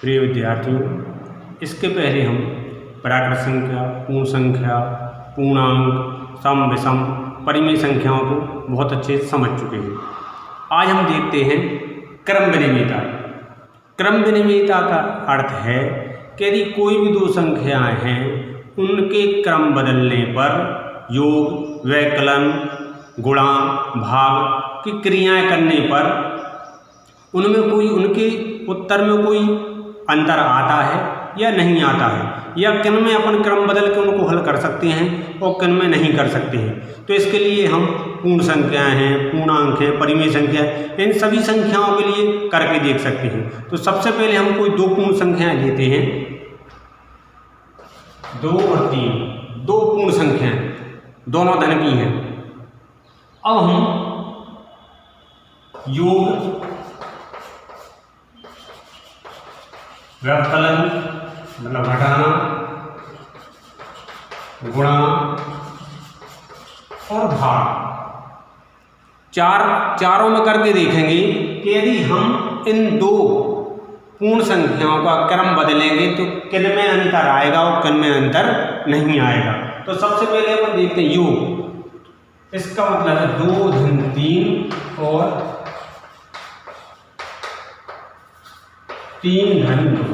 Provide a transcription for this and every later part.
प्रिय विद्यार्थियों, इसके पहले हम प्राकृत संख्या, पूर्ण संख्या, पूर्णांक, सम विषम, परिमेय संख्याओं को बहुत अच्छे से समझ चुके हैं। आज हम देखते हैं क्रम विनिमयता। क्रम विनिमयता का अर्थ है कि यदि कोई भी दो संख्याएं हैं, उनके क्रम बदलने पर योग, व्यकलन, गुणा, भाग की क्रियाएं करने पर उनमें कोई उनके उत्तर में कोई अंतर आता है या नहीं आता है, या किन में अपन क्रम बदल के उनको हल कर सकते हैं और किन में नहीं कर सकते हैं। तो इसके लिए हम पूर्ण संख्याएं हैं, पूर्णांक हैं, परिमेय संख्या है, इन सभी संख्याओं के लिए करके देख सकते हैं। तो सबसे पहले हम कोई दो पूर्ण संख्याएं लेते हैं, 2 और 3, दो पूर्ण संख्याएं, दोनों धन की हैं। अब हम योग, व्यवकलन मतलब घटाना, गुणा और भाग चारों में करके देखेंगे कि यदि हम इन दो पूर्ण संख्याओं का क्रम बदलेंगे तो किन में अंतर आएगा और किन में अंतर नहीं आएगा। तो सबसे पहले अपन देखते हैं योग। इसका मतलब है 2 धन 3 और 3 धन 2।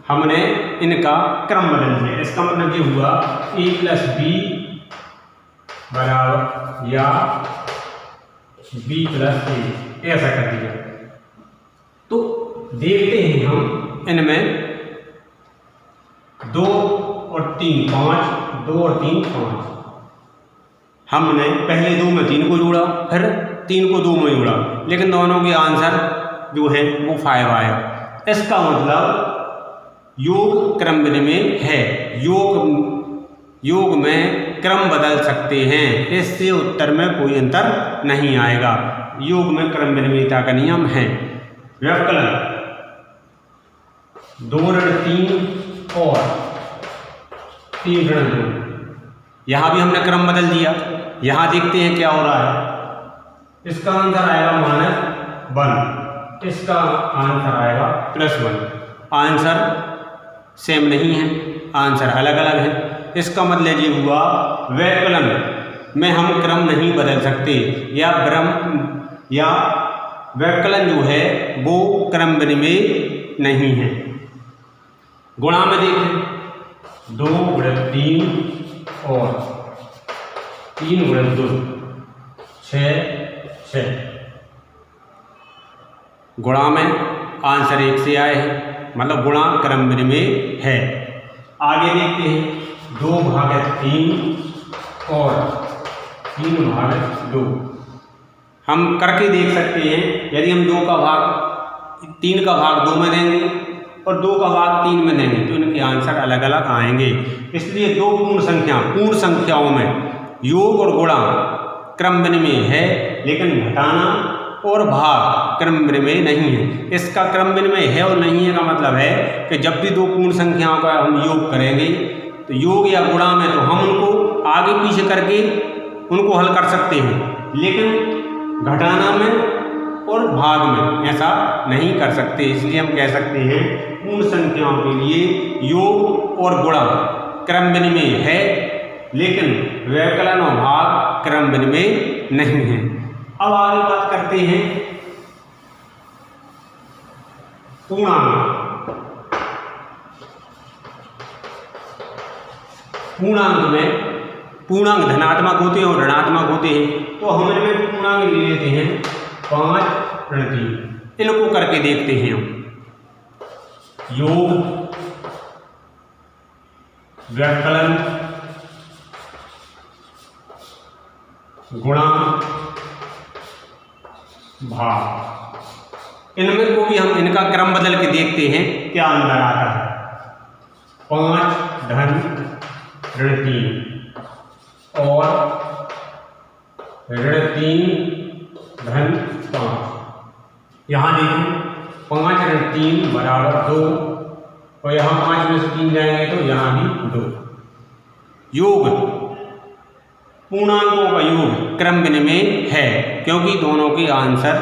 हमने इनका क्रम बदल दिया। इसका मतलब ये हुआ a प्लस बी बराबर या b प्लस ए, ऐसा कर दिया। तो देखते हैं हम इनमें 2 और 3 5, 2 और 3 5। हमने पहले 2 में 3 को जोड़ा, फिर 3 को 2 में जोड़ा, लेकिन दोनों के आंसर जो है वो 5 आया। इसका मतलब योग क्रम विनिमय है। योग में क्रम बदल सकते हैं, इससे उत्तर में कोई अंतर नहीं आएगा। योग में क्रम विनिमयता का नियम है। व्यवकलन 2 ऋण 3 और 3 ऋण 2, यहाँ भी हमने क्रम बदल दिया। यहाँ देखते हैं क्या हो रहा है। इसका आंसर आएगा -1, इसका आंसर आएगा +1। आंसर सेम नहीं है, आंसर अलग अलग है। इसका मतलब ये हुआ व्यकलन में हम क्रम नहीं बदल सकते, या व्यकलन जो है वो क्रम विनिमय नहीं है। गुणा में देखें 2 × 3 और 3 × 2 6। गुणा में आंसर 1 से आए हैं, मतलब गुणा क्रम विनिमय है। आगे देखते हैं 2/3 और 3/2। हम करके देख सकते हैं, यदि हम 3 का भाग 2 में देंगे और 2 का भाग 3 में देंगे तो इनके आंसर अलग अलग आएंगे। इसलिए दो पूर्ण संख्याओं में योग और गुणा क्रम विनिमय है, लेकिन घटाना और भाग क्रम विनिमय नहीं है। इसका क्रम विनिमय है और नहीं है का मतलब है कि जब भी दो पूर्ण संख्याओं का हम योग करेंगे तो योग या गुणा में तो हम उनको आगे पीछे करके उनको हल कर सकते हैं, लेकिन घटाना में और भाग में ऐसा नहीं कर सकते। इसलिए हम कह सकते हैं पूर्ण संख्याओं के लिए योग और गुणा क्रम विनिमय है, लेकिन व्यकलन और भाग क्रम विनिमय नहीं है। अब आगे बात करते हैं पूर्णांक। पूर्णांक धनात्मक होते हैं और ऋणात्मक होते हैं। तो हम इनमें पूर्णांक ले लेते हैं 5 ऋण 3। इनको करके देखते हैं हम। योग, व्यवकलन, गुणा, भाग, इनमें को भी हम इनका क्रम बदल के देखते हैं क्या अंतर आता है। 5 धन ऋण 3 और ऋण 3 धन 5। यहाँ देखें 5 ऋण 3 बराबर 2, और यहाँ 5 में से 3 जाएंगे तो यहाँ भी 2। योग पूर्णांकों का योग क्रम विनिमय है, क्योंकि दोनों के आंसर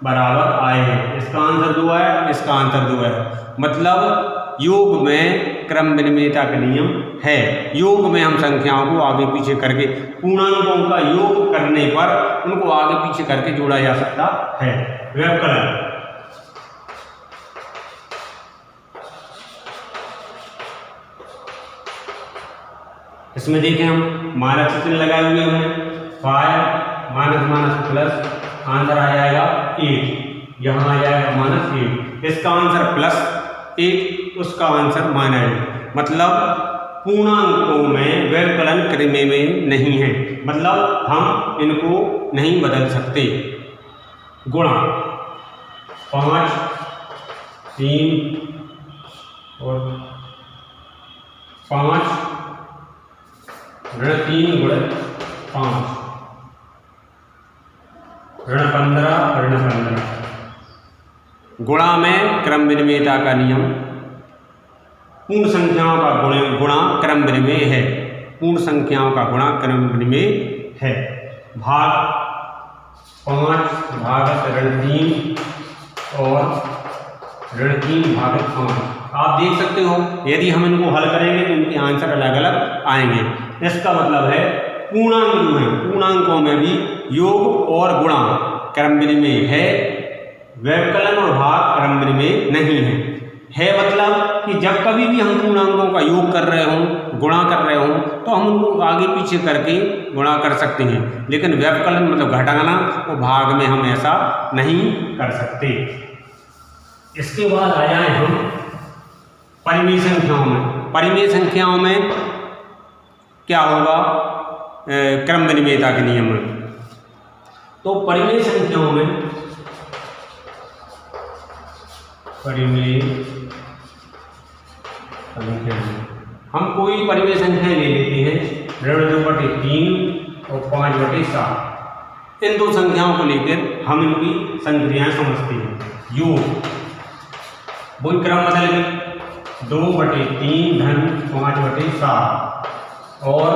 बराबर आए। इसका आंसर 2 है, इसका आंसर 2 है। मतलब योग में क्रम विनिमयता का नियम है। योग में हम संख्याओं को आगे पीछे करके पूर्णांकों का योग करने पर उनको आगे पीछे करके जोड़ा जा सकता है। व्यवकलन इसमें देखें हम माइनस चिन्ह लगाए हुए हमने 5 माइनस माइनस प्लस, आंसर आ जाएगा 8, यहाँ आ जाएगा -8। इसका आंसर +8, उसका आंसर -8। मतलब पूर्णांकों में व्यवकलन क्रम में नहीं है, मतलब हम इनको नहीं बदल सकते। गुणा 5 3 और 5 ऋण 3 गुणे 5 ऋण 15 ऋण 15। गुणा में क्रम विनिमयता का नियम, पूर्ण संख्याओं का गुणा क्रम विनिमय है। पूर्ण संख्याओं का गुणा क्रम विनिमय है। भाग 5 भागत ऋण 3 और ऋण 3 भागत 5। आप देख सकते हो यदि हम इनको हल करेंगे तो इनके आंसर अलग अलग आएंगे। इसका मतलब है पूर्णांक जो है, पूर्णांकों में भी योग और गुणा क्रम विनिमय है, व्यवकलन और भाग क्रम विनिमय नहीं है। मतलब कि जब कभी भी हम पूर्णांकों का योग कर रहे हों, गुणा कर रहे हों, तो हम उनको आगे पीछे करके गुणा कर सकते हैं, लेकिन व्यवकलन मतलब घटाना और भाग में हम ऐसा नहीं कर सकते। इसके बाद आ जाए हम परिमेय संख्याओं में। परिमेय संख्याओं में क्या होगा क्रम विनिमयता के नियम में। तो परिमेय संख्याओं में हम कोई परिमेय संख्याएं ले लेते हैं, ऋण 2/3 और 5/7। इन दो संख्याओं को लेकर हम इनकी संक्रियाएं समझते हैं। योग वही क्रम बदल गए, 2/3 धन 5/7 और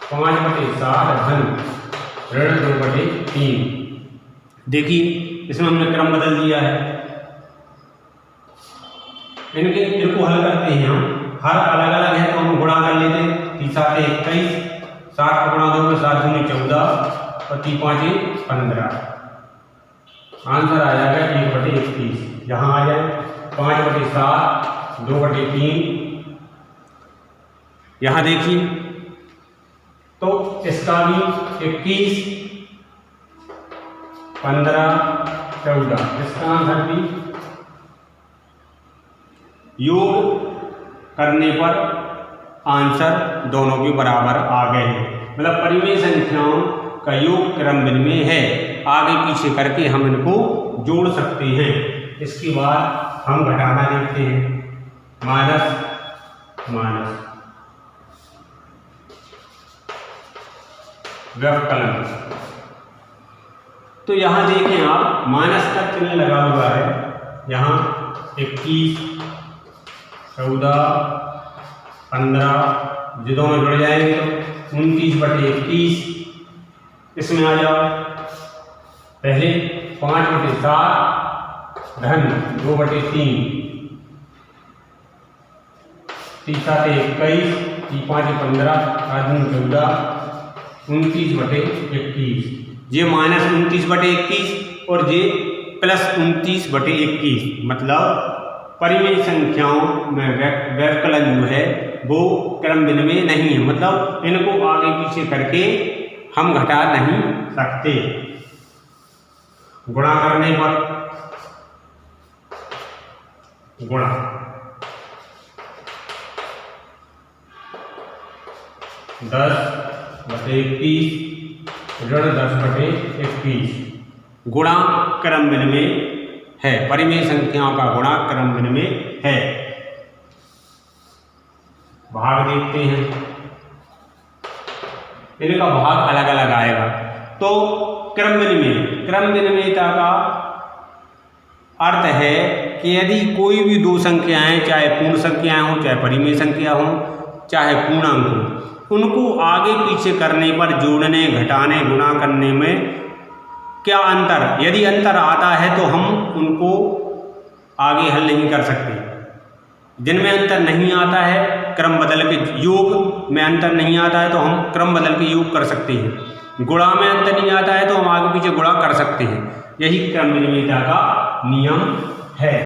5/7 धन ऋण 2/3। देखिए इसमें हमने क्रम बदल दिया है। इनको हल करते हैं हम, हर अलग अलग है तो हम गुणा कर लेते हैं। 3 7 21, 7 का गुणा 2 में 7 दूनी 14 और 3 5 15। आंसर आ जाएगा 1/31। यहाँ आ जाए 5/7 2/3। यहाँ देखिए तो इसका भी 21 15 14, इसका आंसर भी योग करने पर आंसर दोनों के बराबर आ गए हैं। मतलब परिमेय संख्याओं का योग क्रम विनिमय है, आगे पीछे करके हम इनको जोड़ सकते हैं। इसके बाद हम घटाना देखते हैं, माइनस माइनस व्यवकलन। तो यहाँ देखें आप माइनस का चिन्ह लगा हुआ है, यहाँ 21 14 15 जो दोनों जुड़ जाएंगे तो 29/21। इसमें आ जाओ, पहले 5/7 धन 2/3, 3 7 21, 3 5 15, 8 दूनी 14, 29/21। ये -29/21 और ये +29/21। मतलब परिमेय संख्याओं में व्यवकलन जो है वो क्रम विनिमय नहीं है, मतलब इनको आगे पीछे करके हम घटा नहीं सकते। गुणा करने पर गुणा 10/21 ऋण 10/21। गुणा क्रम विनिमय है, परिमेय संख्याओं का गुणा क्रम विनिमय है। भाग देखते हैं, इनका भाग अलग अलग आएगा। तो क्रम विनिमयता का अर्थ है कि यदि कोई भी दो संख्याएं, चाहे पूर्ण संख्याएं हों, चाहे परिमेय संख्या हों, चाहे पूर्णांक हो, उनको आगे पीछे करने पर जोड़ने, घटाने, गुणा करने में क्या अंतर, यदि अंतर आता है तो हम उनको आगे हल नहीं कर सकते। जिनमें अंतर नहीं आता है, क्रम बदल के योग में अंतर नहीं आता है तो हम क्रम बदल के योग कर सकते हैं। गुणा में अंतर नहीं आता है तो हम आगे पीछे गुणा कर सकते हैं। यही क्रम विनिमयता का नियम है।